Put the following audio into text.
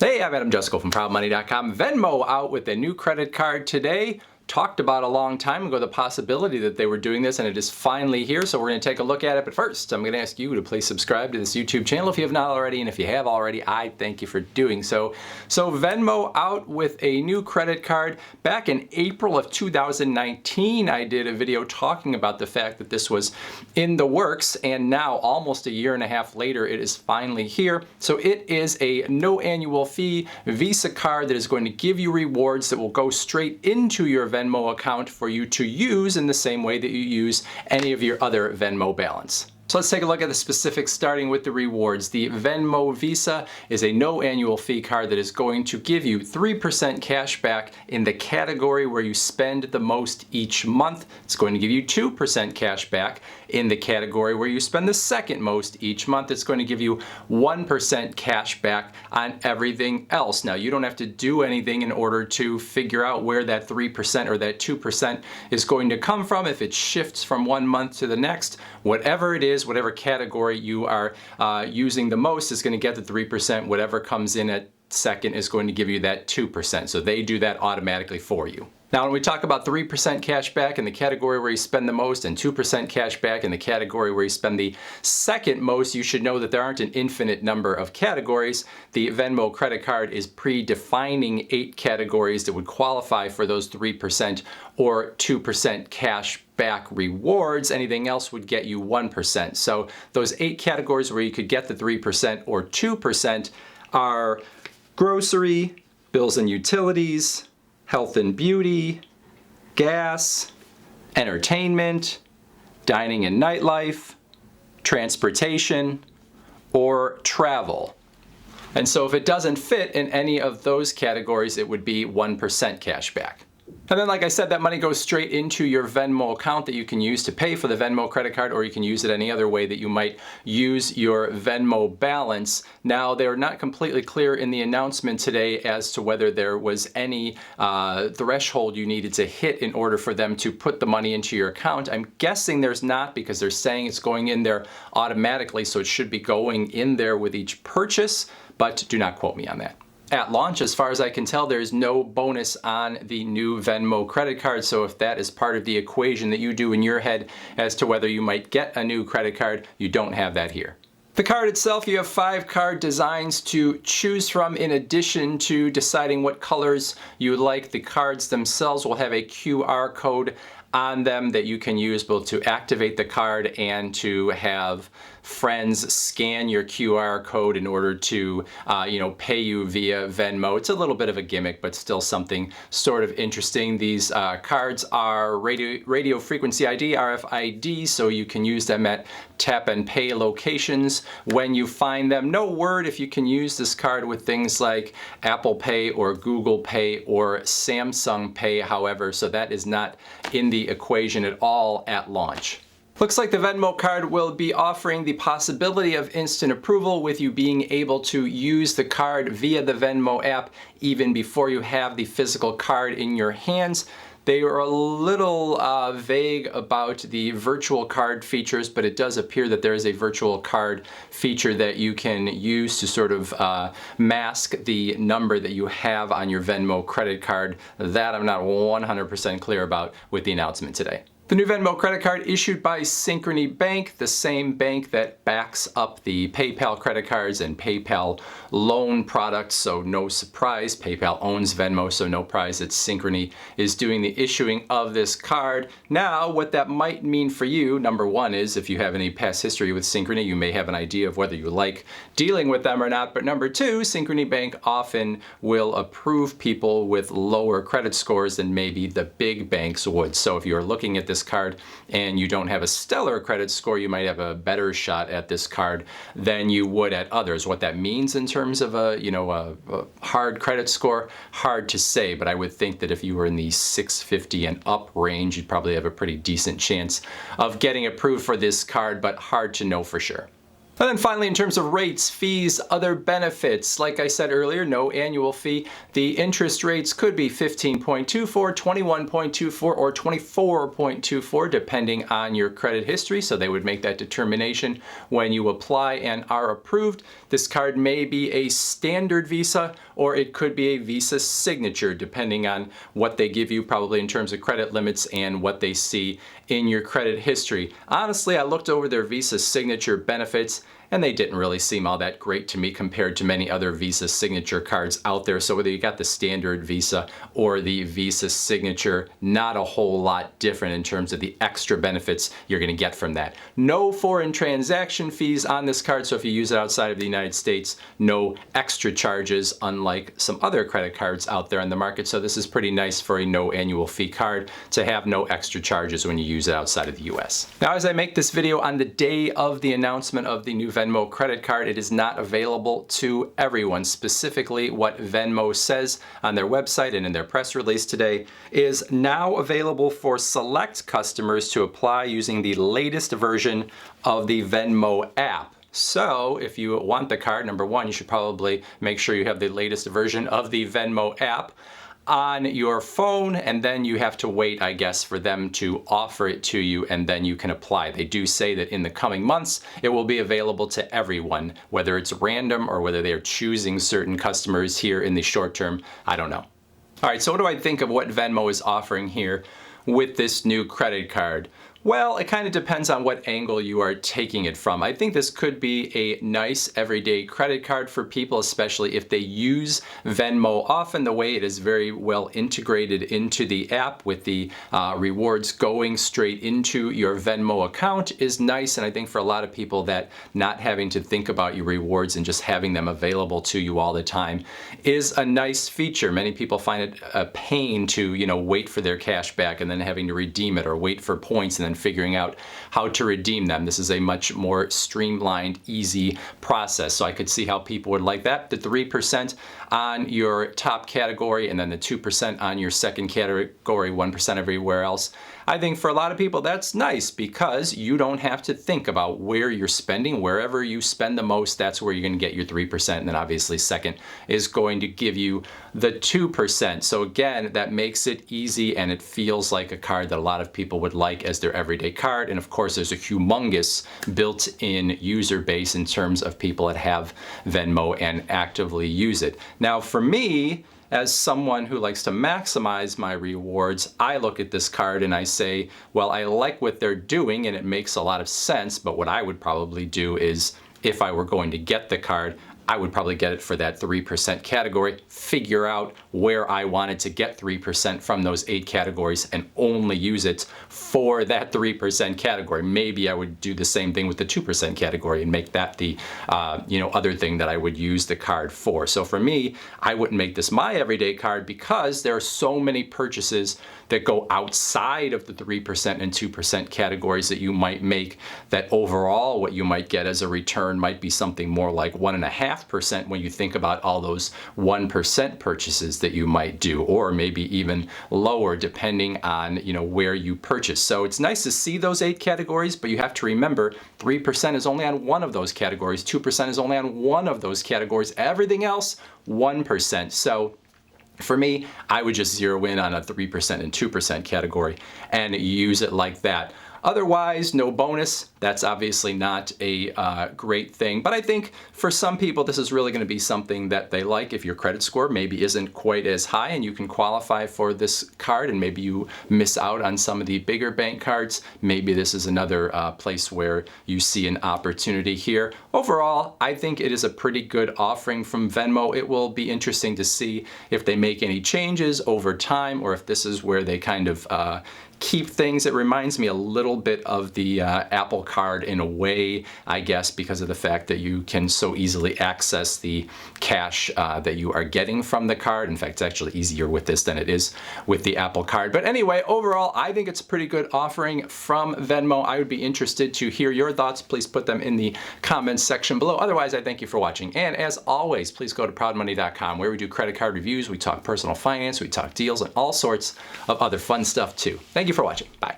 Hey, I'm Adam Jusko from ProudMoney.com. Venmo out with a new credit card today. Talked about a long time ago the possibility that they were doing this, and it is finally here, so we're going to take a look at it. But first, I'm going to ask you to please subscribe to this YouTube channel if you have not already, and if you have already, I thank you for doing so. So Venmo out with a new credit card. Back in April of 2019, I did a video talking about the fact that this was in the works, and now, almost a year and a half later, it is finally here. So it is a no annual fee Visa card that is going to give you rewards that will go straight into your Venmo account for you to use in the same way that you use any of your other Venmo balance. So let's take a look at the specifics, starting with the rewards. The Venmo Visa is a no annual fee card that is going to give you 3% cash back in the category where you spend the most each month. It's going to give you 2% cash back in the category where you spend the second most each month. It's going to give you 1% cash back on everything else. Now, you don't have to do anything in order to figure out where that 3% or that 2% is going to come from. If it shifts from one month to the next, whatever it is, whatever category you are using the most is going to get the 3%. Whatever comes in at second is going to give you that 2%. So they do that automatically for you. Now, when we talk about 3% cash back in the category where you spend the most and 2% cash back in the category where you spend the second most, you should know that there aren't an infinite number of categories. The Venmo credit card is pre-defining 8 categories that would qualify for those 3% or 2% cash back rewards. Anything else would get you 1%. So those 8 categories where you could get the 3% or 2% are grocery, bills and utilities, health and beauty, gas, entertainment, dining and nightlife, transportation, or travel. And so if it doesn't fit in any of those categories, it would be 1% cash back. And then, like I said, that money goes straight into your Venmo account that you can use to pay for the Venmo credit card, or you can use it any other way that you might use your Venmo balance. Now, they're not completely clear in the announcement today as to whether there was any threshold you needed to hit in order for them to put the money into your account. I'm guessing there's not, because they're saying it's going in there automatically, so it should be going in there with each purchase, but do not quote me on that. At launch, as far as I can tell, there's no bonus on the new Venmo credit card, so if that is part of the equation that you do in your head as to whether you might get a new credit card, you don't have that here. The card itself, you have 5 card designs to choose from. In addition to deciding what colors you like, the cards themselves will have a QR code on them that you can use both to activate the card and to have friends scan your QR code in order to pay you via Venmo. It's a little bit of a gimmick, but still something sort of interesting. These cards are radio frequency ID, RFID, so you can use them at tap and pay locations when you find them. No word if you can use this card with things like Apple Pay or Google Pay or Samsung Pay, however, so that is not in the equation at all at launch. Looks like the Venmo card will be offering the possibility of instant approval, with you being able to use the card via the Venmo app even before you have the physical card in your hands. They are a little vague about the virtual card features, but it does appear that there is a virtual card feature that you can use to sort of mask the number that you have on your Venmo credit card. That I'm not 100% clear about with the announcement today. The new Venmo credit card issued by Synchrony Bank, the same bank that backs up the PayPal credit cards and PayPal loan products, so no surprise. PayPal owns Venmo, so no surprise that Synchrony is doing the issuing of this card. Now, what that might mean for you, number one, is if you have any past history with Synchrony, you may have an idea of whether you like dealing with them or not. But number two, Synchrony Bank often will approve people with lower credit scores than maybe the big banks would. So if you're looking at this card and you don't have a stellar credit score, you might have a better shot at this card than you would at others. What that means in terms of a hard credit score, hard to say, but I would think that if you were in the 650 and up range, you'd probably have a pretty decent chance of getting approved for this card, but hard to know for sure. And then finally, in terms of rates, fees, other benefits, like I said earlier, no annual fee. The interest rates could be 15.24, 21.24, or 24.24, depending on your credit history. So they would make that determination when you apply and are approved. This card may be a standard Visa, or it could be a Visa signature, depending on what they give you, probably in terms of credit limits and what they see in your credit history. Honestly, I looked over their Visa signature benefits, and they didn't really seem all that great to me compared to many other Visa signature cards out there. So whether you got the standard Visa or the Visa signature, not a whole lot different in terms of the extra benefits you're going to get from that. No foreign transaction fees on this card, so if you use it outside of the United States, no extra charges, unlike some other credit cards out there on the market. So this is pretty nice for a no annual fee card to have no extra charges when you use it outside of the US. Now, as I make this video on the day of the announcement of the new Venmo credit card, it is not available to everyone. Specifically, what Venmo says on their website and in their press release today is now available for select customers to apply using the latest version of the Venmo app. So if you want the card, number one, you should probably make sure you have the latest version of the Venmo app on your phone, and then you have to wait, I guess, for them to offer it to you, and then you can apply. They do say that in the coming months, it will be available to everyone, whether it's random or whether they're choosing certain customers here in the short term. I don't know. All right, so what do I think of what Venmo is offering here with this new credit card? Well, it kind of depends on what angle you are taking it from. I think this could be a nice everyday credit card for people, especially if they use Venmo often. The way it is very well integrated into the app with the rewards going straight into your Venmo account is nice. And I think for a lot of people, that not having to think about your rewards and just having them available to you all the time is a nice feature. Many people find it a pain to, wait for their cash back and then having to redeem it, or wait for points and then figuring out how to redeem them. This is a much more streamlined, easy process. So I could see how people would like that. The 3% on your top category and then the 2% on your second category, 1% everywhere else. I think for a lot of people that's nice because you don't have to think about where you're spending. Wherever you spend the most, that's where you're going to get your 3%. And then obviously second is going to give you the 2%. So again, that makes it easy, and it feels like a card that a lot of people would like as their everyday card. And of course, there's a humongous built-in user base in terms of people that have Venmo and actively use it. Now for me, as someone who likes to maximize my rewards, I look at this card and I say, well, I like what they're doing and it makes a lot of sense, but what I would probably do is, if I were going to get the card, I would probably get it for that 3% category, figure out where I wanted to get 3% from those 8 categories and only use it for that 3% category. Maybe I would do the same thing with the 2% category and make that the other thing that I would use the card for. So for me, I wouldn't make this my everyday card because there are so many purchases that go outside of the 3% and 2% categories that you might make, that overall what you might get as a return might be something more like 1.5% when you think about all those 1% purchases that you might do, or maybe even lower depending on where you purchase. So it's nice to see those 8 categories, but you have to remember 3% is only on one of those categories, 2% is only on one of those categories, everything else 1%. So for me, I would just zero in on a 3% and 2% category and use it like that. Otherwise, no bonus. That's obviously not a great thing. But I think for some people, this is really going to be something that they like. If your credit score maybe isn't quite as high and you can qualify for this card, and maybe you miss out on some of the bigger bank cards, maybe this is another place where you see an opportunity here. Overall, I think it is a pretty good offering from Venmo. It will be interesting to see if they make any changes over time, or if this is where they kind of keep things. It reminds me a little bit of the Apple Card in a way, I guess, because of the fact that you can so easily access the cash that you are getting from the card. In fact, it's actually easier with this than it is with the Apple Card. But anyway, overall, I think it's a pretty good offering from Venmo. I would be interested to hear your thoughts. Please put them in the comments section below. Otherwise, I thank you for watching. And as always, please go to proudmoney.com, where we do credit card reviews, we talk personal finance, we talk deals, and all sorts of other fun stuff too. Thank you for watching. Bye.